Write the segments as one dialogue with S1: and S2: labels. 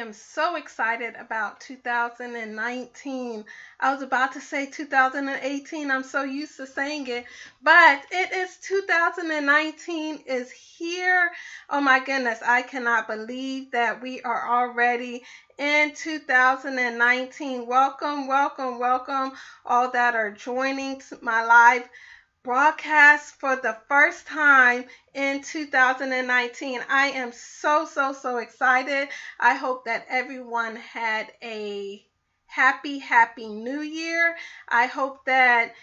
S1: am so excited about 2019. I was about to say 2018. I'm so used to saying it, but it is 2019 is here. Oh my goodness, I cannot believe that we are already in 2019. Welcome, welcome, welcome all that are joining my live broadcast for the first time in 2019. I am so excited. I hope that everyone had a happy new year. I hope that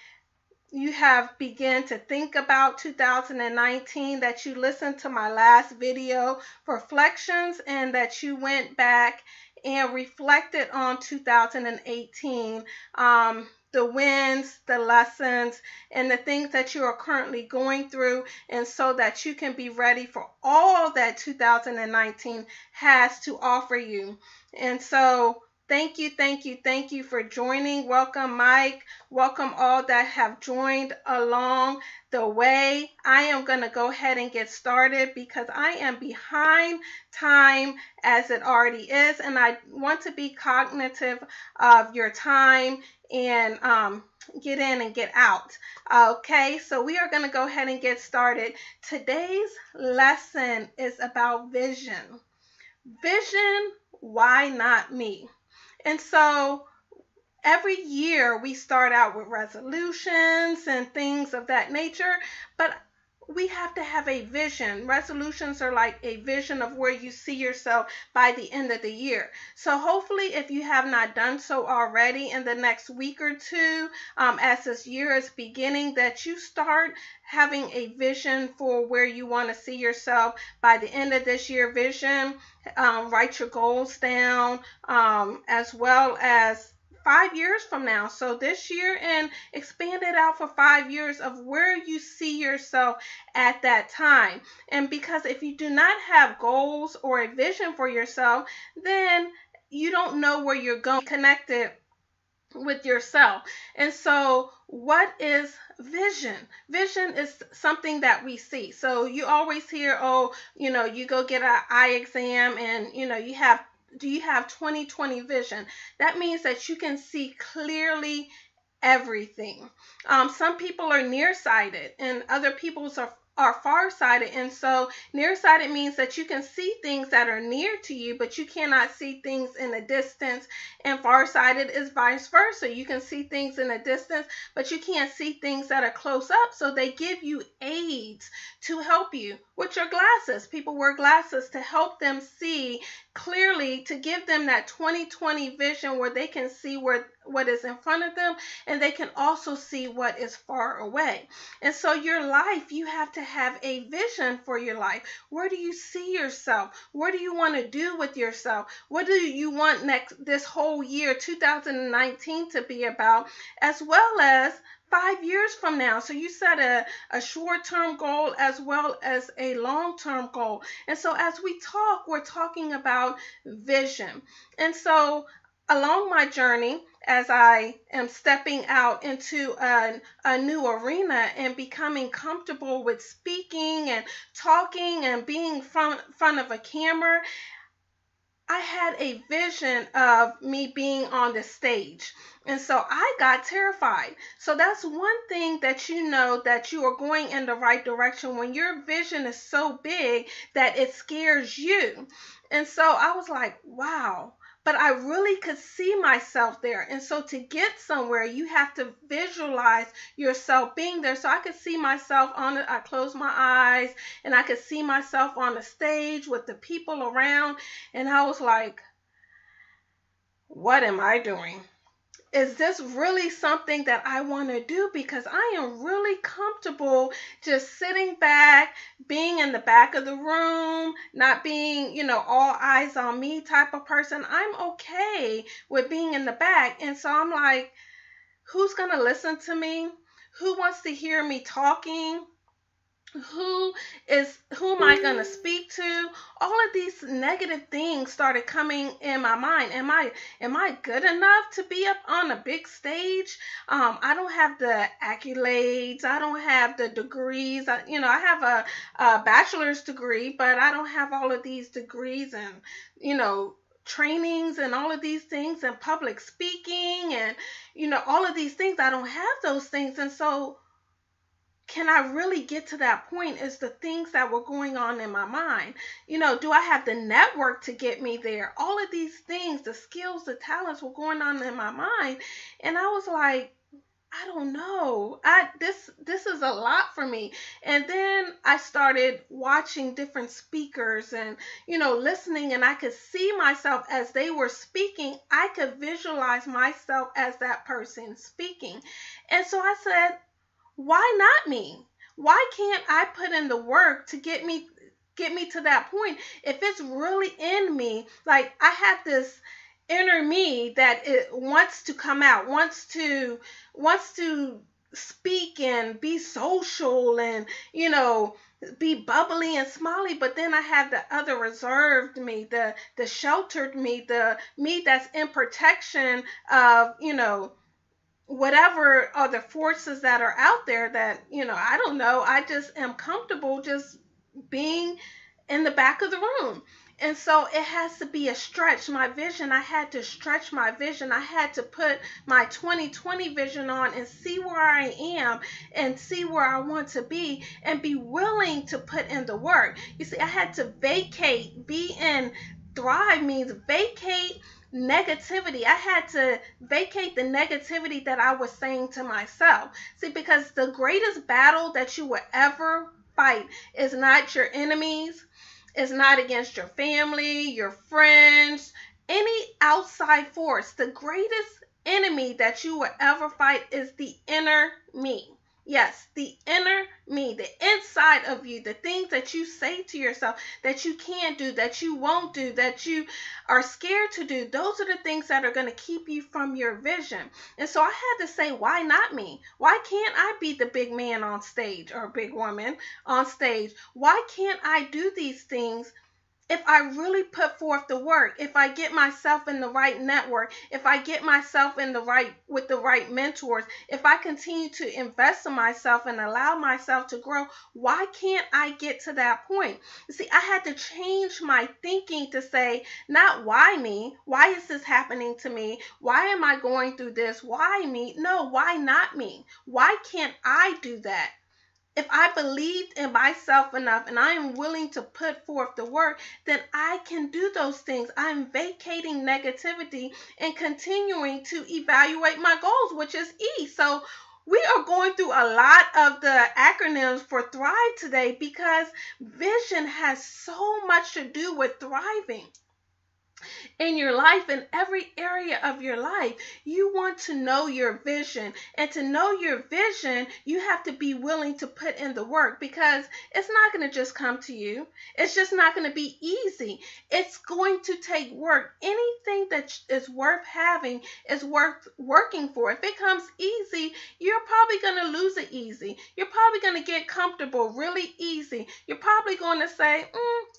S1: you have begun to think about 2019, that you listened to my last video reflections, and that you went back and reflected on 2018, the wins, the lessons, and the things that you are currently going through, and so that you can be ready for all that 2019 has to offer you. And so thank you for joining. Welcome, Mike. Welcome all that have joined along the way. I am going to go ahead and get started because I am behind time as it already is, and I want to be cognitive of your time and get in and get out. Okay, so we are going to go ahead and get started. Today's lesson is about vision. Vision, why not me? And so every year we start out with resolutions and things of that nature, but we have to have a vision. Resolutions are like a vision of where you see yourself by the end of the year. So hopefully, if you have not done so already, in the next week or two, as this year is beginning, that you start having a vision for where you want to see yourself by the end of this year. Vision, write your goals down, as well as 5 years from now. So this year, and expand it out for 5 years of where you see yourself at that time. And because if you do not have goals or a vision for yourself, then you don't know where you're going, connected with yourself. And so what is vision? Vision is something that we see. So you always hear, oh, you go get an eye exam and do you have 20/20 vision? That means that you can see clearly everything. Some people are nearsighted and other people's are farsighted. And so nearsighted means that you can see things that are near to you, but you cannot see things in a distance. And farsighted is vice versa. You can see things in a distance, but you can't see things that are close up. So they give you aids to help you with your glasses. People wear glasses to help them see clearly, to give them that 20/20 vision where they can see what is in front of them, and they can also see what is far away. And so your life, you have to have a vision for your life. Where do you see yourself? What do you want to do with yourself? What do you want this whole year 2019 to be about, as well as 5 years from now? So you set a short-term goal as well as a long-term goal. And so as we talk, we're talking about vision. And so along my journey, as I am stepping out into a new arena and becoming comfortable with speaking and talking and being in front of a camera, I had a vision of me being on the stage. And so I got terrified. So that's one thing that you know that you are going in the right direction when your vision is so big that it scares you. And so I was like, wow. But I really could see myself there. And so to get somewhere, you have to visualize yourself being there. So I could see myself on it. I closed my eyes and I could see myself on the stage with the people around. And I was like, what am I doing? Is this really something that I want to do? Because I am really comfortable just sitting back, being in the back of the room, not being, all eyes on me type of person. I'm okay with being in the back. And so I'm like, who's going to listen to me? Who wants to hear me talking? Who am I going to speak to? All of these negative things started coming in my mind. Am I good enough to be up on a big stage? I don't have the accolades. I don't have the degrees. I have a bachelor's degree, but I don't have all of these degrees and trainings and all of these things and public speaking and, all of these things. I don't have those things. And so, can I really get to that point is the things that were going on in my mind. Do I have the network to get me there? All of these things, the skills, the talents were going on in my mind. And I was like, I don't know. This is a lot for me. And then I started watching different speakers and, listening, and I could see myself as they were speaking. I could visualize myself as that person speaking. And so I said, why not me? Why can't I put in the work to get me to that point? If it's really in me, like I have this inner me that it wants to come out, wants to speak and be social and, be bubbly and smiley, but then I have the other reserved me, the sheltered me, the me that's in protection of, whatever are the forces that are out there that, I don't know. I just am comfortable just being in the back of the room. And so it has to be a stretch. My vision, I had to stretch my vision. I had to put my 2020 vision on and see where I am and see where I want to be and be willing to put in the work. You see, I had to vacate. Be in thrive means vacate negativity. I had to vacate the negativity that I was saying to myself. See, because the greatest battle that you will ever fight is not your enemies, it's not against your family, your friends, any outside force. The greatest enemy that you will ever fight is the inner me. Yes, the inner me, the inside of you, the things that you say to yourself that you can't do, that you won't do, that you are scared to do. Those are the things that are going to keep you from your vision. And so I had to say, why not me? Why can't I be the big man on stage or big woman on stage? Why can't I do these things? If I really put forth the work, if I get myself in the right network, if I get myself with the right mentors, if I continue to invest in myself and allow myself to grow, why can't I get to that point? You see, I had to change my thinking to say, not why me? Why is this happening to me? Why am I going through this? Why me? No, why not me? Why can't I do that? If I believed in myself enough and I am willing to put forth the work, then I can do those things. I'm vacating negativity and continuing to evaluate my goals, which is E. So we are going through a lot of the acronyms for Thrive today because vision has so much to do with thriving in your life, in every area of your life. You want to know your vision, and to know your vision, you have to be willing to put in the work, because it's not going to just come to you. It's just not going to be easy. It's going to take work. Anything that is worth having is worth working for. If it comes easy, you're probably going to lose it easy. You're probably going to get comfortable really easy. You're probably going to say,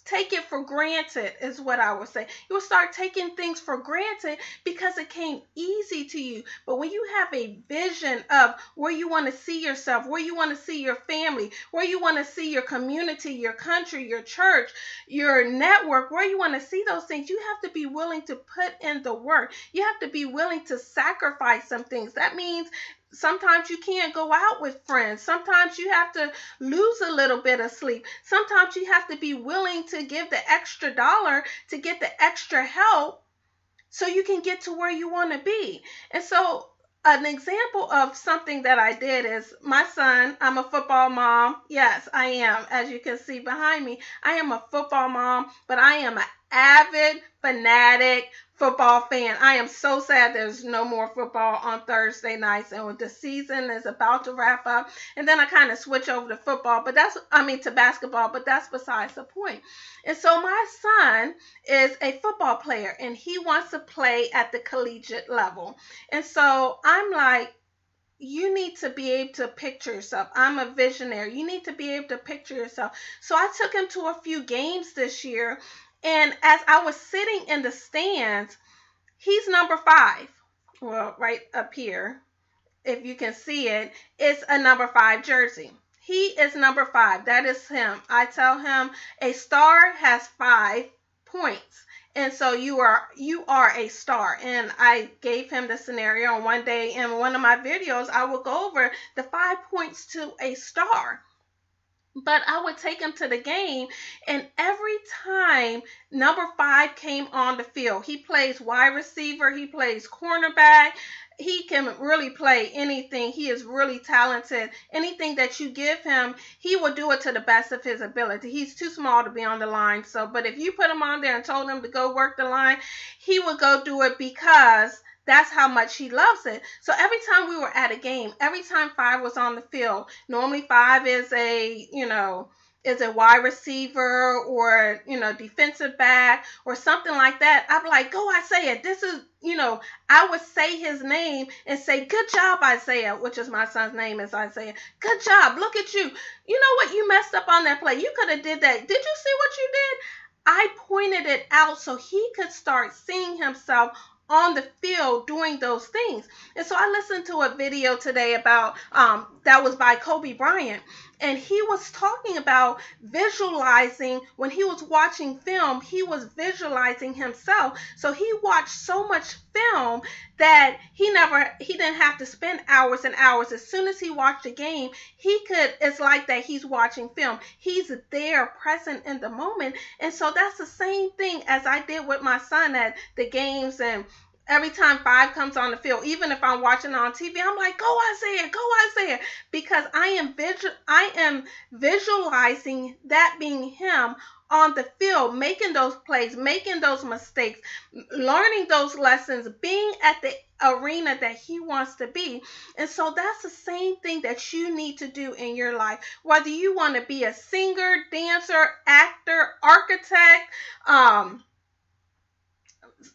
S1: take it for granted, is what I would say. You will start taking things for granted because it came easy to you. But when you have a vision of where you want to see yourself, where you want to see your family, where you want to see your community, your country, your church, your network, where you want to see those things, you have to be willing to put in the work. You have to be willing to sacrifice some things. That means sometimes you can't go out with friends. Sometimes you have to lose a little bit of sleep. Sometimes you have to be willing to give the extra dollar to get the extra help so you can get to where you want to be. And so an example of something that I did is my son. I'm a football mom. Yes, I am. As you can see behind me, I am a football mom, but I am an avid, fanatic football fan. I am so sad there's no more football on Thursday nights, and the season is about to wrap up. And then I kind of switch over to to basketball, but that's besides the point. And so my son is a football player, and he wants to play at the collegiate level. And so I'm like, you need to be able to picture yourself. I'm a visionary. You need to be able to picture yourself. So I took him to a few games this year. And as I was sitting in the stands, he's number 5. Well, right up here, if you can see it, it's a number 5 jersey. He is number 5. That is him. I tell him a star has 5 points. And so you are a star. And I gave him the scenario, and one day in one of my videos I will go over the 5 points to a star. But I would take him to the game, and every time number 5 came on the field, he plays wide receiver, he plays cornerback, he can really play anything. He is really talented. Anything that you give him, he will do it to the best of his ability. He's too small to be on the line. So, but if you put him on there and told him to go work the line, he would go do it because that's how much he loves it. So every time we were at a game, every time 5 was on the field, normally 5 is a wide receiver or, defensive back or something like that. I'm like, go Isaiah. This is, I would say his name and say, good job, Isaiah, which is my son's name is Isaiah. Good job. Look at you. You know what? You messed up on that play. You could have did that. Did you see what you did? I pointed it out so he could start seeing himself on the field doing those things. And so I listened to a video today about that was by Kobe Bryant, and he was talking about visualizing. When he was watching film, he was visualizing himself. So he watched so much film that he didn't have to spend hours and hours. As soon as he watched a game, it's like that he's watching film. He's there present in the moment. And so that's the same thing as I did with my son at the games. And every time 5 comes on the field, even if I'm watching on TV, I'm like, go Isaiah, because I am visualizing that being him on the field, making those plays, making those mistakes, learning those lessons, being at the arena that he wants to be. And so that's the same thing that you need to do in your life. Whether you want to be a singer, dancer, actor, architect,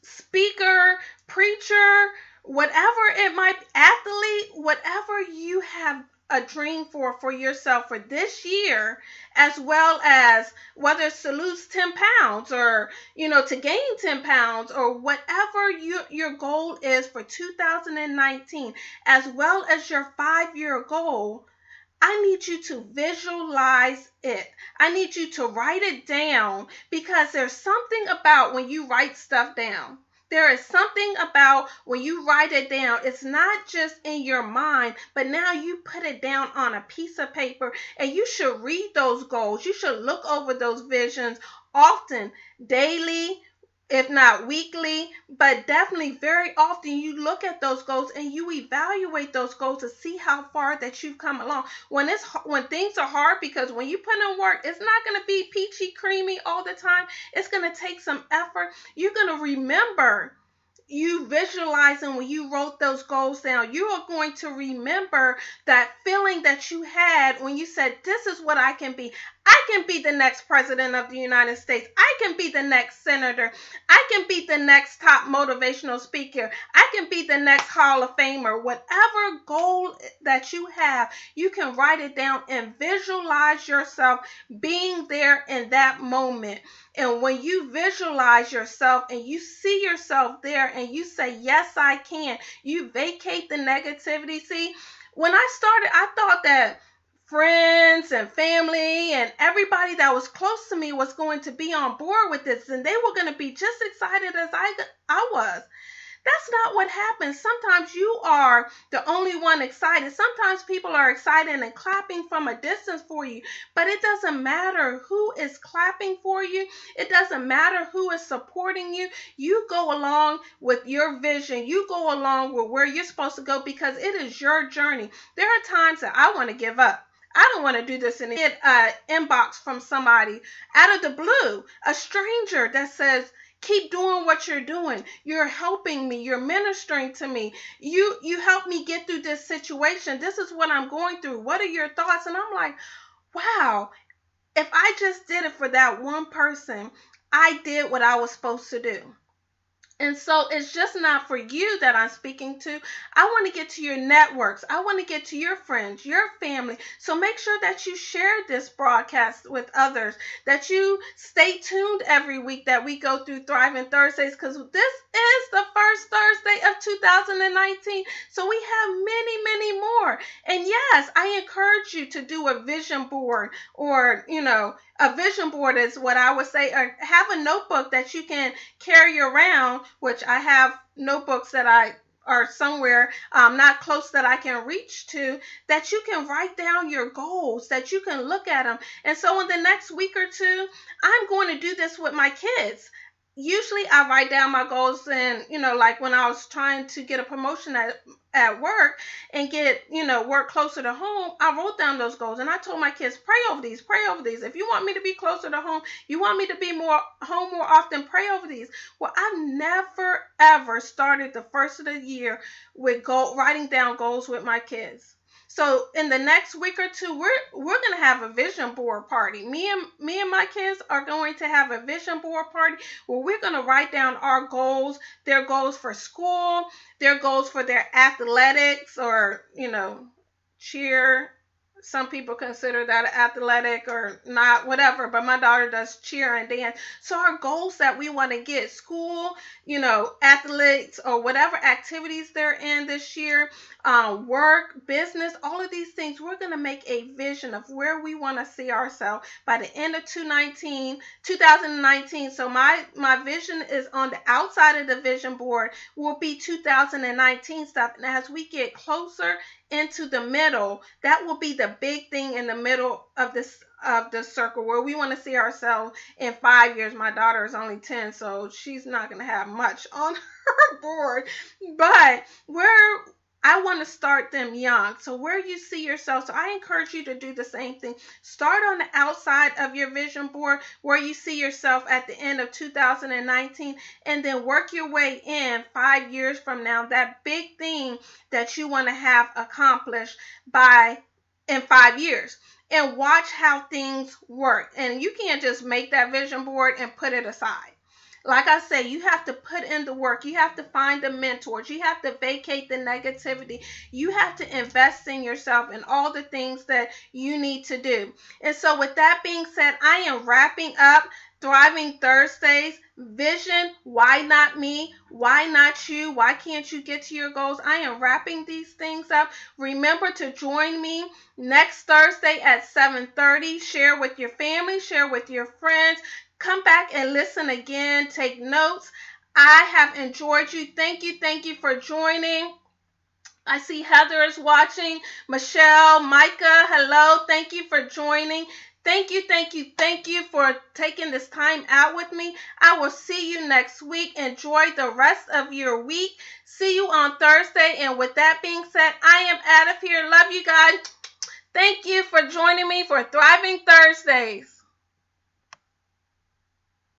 S1: speaker, preacher, whatever it might be, athlete, whatever you have a dream for yourself for this year, as well as whether it's to lose 10 pounds or, to gain 10 pounds or whatever your goal is for 2019, as well as your 5-year goal. I need you to visualize it. I need you to write it down, because there's something about when you write stuff down. There is something about when you write it down. It's not just in your mind, but now you put it down on a piece of paper, and you should read those goals. You should look over those visions often, daily, if not weekly, but definitely very often. You look at those goals and you evaluate those goals to see how far that you've come along. When things are hard, because when you put in work, it's not going to be peachy creamy all the time. It's going to take some effort. You're going to remember you visualizing when you wrote those goals down. You are going to remember that feeling that you had when you said, this is what I can be. I can be the next president of the United States. I can be the next senator. I can be the next top motivational speaker. I can be the next Hall of Famer. Whatever goal that you have, you can write it down and visualize yourself being there in that moment. And when you visualize yourself and you see yourself there and you say, yes, I can, you vacate the negativity. See, when I started, I thought that friends and family and everybody that was close to me was going to be on board with this, and they were going to be just excited as I was. That's not what happens. Sometimes you are the only one excited. Sometimes people are excited and clapping from a distance for you, but it doesn't matter who is clapping for you. It doesn't matter who is supporting you. You go along with your vision. You go along with where you're supposed to go, because it is your journey. There are times that I want to give up. I don't want to do this, and get an inbox from somebody out of the blue, a stranger that says, keep doing what you're doing. You're helping me. You're ministering to me. You help me get through this situation. This is what I'm going through. What are your thoughts? And I'm like, wow, if I just did it for that one person, I did what I was supposed to do. And so it's just not for you that I'm speaking to. I want to get to your networks. I want to get to your friends, your family. So make sure that you share this broadcast with others, that you stay tuned every week that we go through Thriving Thursdays, because this is is the first Thursday of 2019. So we have many, many more. And yes, I encourage you to do a vision board, or, a vision board is what I would say, or have a notebook that you can carry around, which I have notebooks that I are somewhere not close that I can reach to, that you can write down your goals, that you can look at them. And so in the next week or two, I'm going to do this with my kids. Usually I write down my goals, and like when I was trying to get a promotion at work and get work closer to home, I wrote down those goals and I told my kids, pray over these. If you want me to be closer to home, you want me to be more home more often, pray over these. Well, I've never ever started the first of the year with writing down goals with my kids. So in the next week or two, we're gonna have a vision board party. Me and my kids are going to have a vision board party where we're gonna write down our goals, their goals for school, their goals for their athletics, or cheer. Some people consider that athletic or not, whatever, but my daughter does cheer and dance. So our goals that we want to get, school, athletes, or whatever activities they're in this year, work, business, all of these things, we're going to make a vision of where we want to see ourselves by the end of 2019. So my vision is on the outside of the vision board will be 2019 stuff. And as we get closer into the middle, that will be the big thing in the middle of the circle, where we want to see ourselves in 5 years. My daughter is only 10, so she's not going to have much on her board, but I want to start them young. So where you see yourself. So I encourage you to do the same thing. Start on the outside of your vision board where you see yourself at the end of 2019, and then work your way in 5 years from now, that big thing that you want to have accomplished in 5 years. And watch how things work. And you can't just make that vision board and put it aside. Like I say, you have to put in the work. You have to find the mentors. You have to vacate the negativity. You have to invest in yourself and all the things that you need to do. And so with that being said, I am wrapping up Thriving Thursdays. Vision, why not me? Why not you? Why can't you get to your goals? I am wrapping these things up. Remember to join me next Thursday at 7:30. Share with your family, share with your friends. Come back and listen again. Take notes. I have enjoyed you. Thank you for joining. I see Heather is watching. Michelle, Micah, hello. Thank you for joining. Thank you for taking this time out with me. I will see you next week. Enjoy the rest of your week. See you on Thursday. And with that being said, I am out of here. Love you guys. Thank you for joining me for Thriving Thursdays.